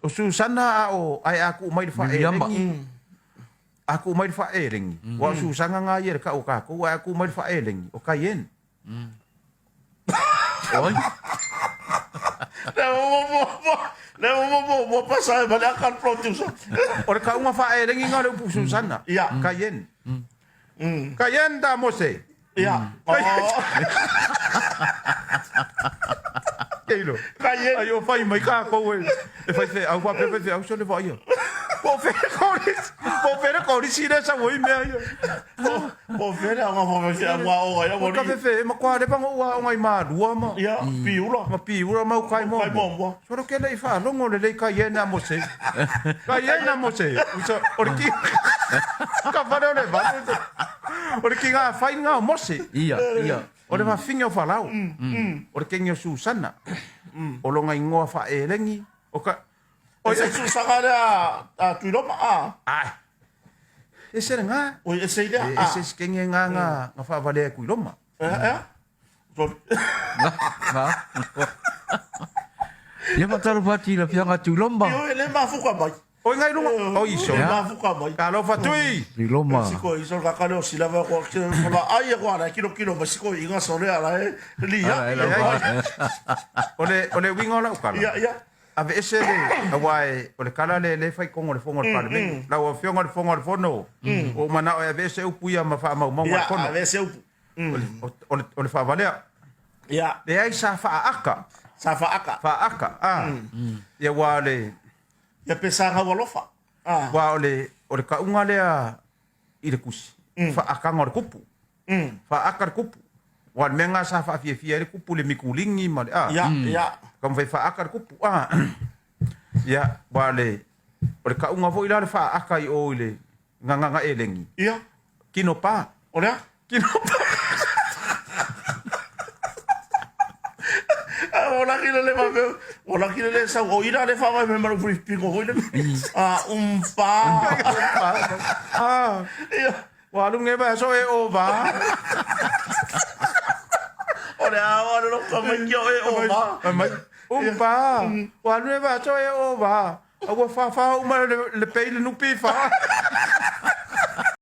o Susana o ai aku mai faa-eleni. Aku mai faa-eleni. Wa Susana nga ia ka o Kakou aku mai faa-eleni o kaien. Oi. Mo pasal balik akan produce. Ora ka unha faa-eleni nga le Susana. Ia. Kaien. Kaien da mose. Ia. Keilo. Kaien. Ai o fai mai Kakou e. E fai fe au fa fe au so le vai. Po fe ko ri sire sa moi me ai. Po fere nga mo fe wa o ya mo. Ka fe ma kwa le pango wa ngai ma rua ma. Ia, piula. Ma piura ma kai mo. Kai mo. Soro ke le fa longo le kaien na mose. Kaien na mose. Uso orki. Ka fa le va. Orki nga fai nga mose. Ia. Ore ma finga fa lau. Ore ke ngi Susana. O longa ingoa faa-eleni. O ka O se Susana a tuiloma a. ai. Ese nga. O ese ile a. Ese skenge nga fa vale ku loma. Ia mataru pati la pianga tu lomba. Yo ele mafuka mai. O ngai loma. O iso. Mafuka mai. Ka lo fatui. Ni loma. Siko iso ka kano silava ko la ai ko ana kilo masiko inga sore ala lia. Ole wingo la ukala. Ia. Ave ese le awai ole kala le fai kongo le fongo le parme. La o fiongo le fongo le fono. O mana o ave ese upuia ma fa ma Ia, fono. ave ese upu. Ole fa vale. Ia. Le ai sa fa aka. Safa aka. Fa aka. Ia wale Ia pesa nga walofa. wa ole ka unga lea i le kusi. Fa aka ngor kupu. Fa aka kupu. Wa menga sa fa fia le kupu le mikulingi ma. Ia. Kam fai fa aka kupu. Ya wale ole ka unga vo ila le fa aka i o ile nga elengi. Ia. Kino pa. Olea. Kino pa. Ola kile le mame. Ola kile le sa o ira le fa mai me maru pingo hoile. Pa. Ia. Wa lu nge ba so e o ba. Olea lo kama yo e o ba. Umpa. Wa lu nge ba so e o ba. Awa fa uma le pe le nupi fa.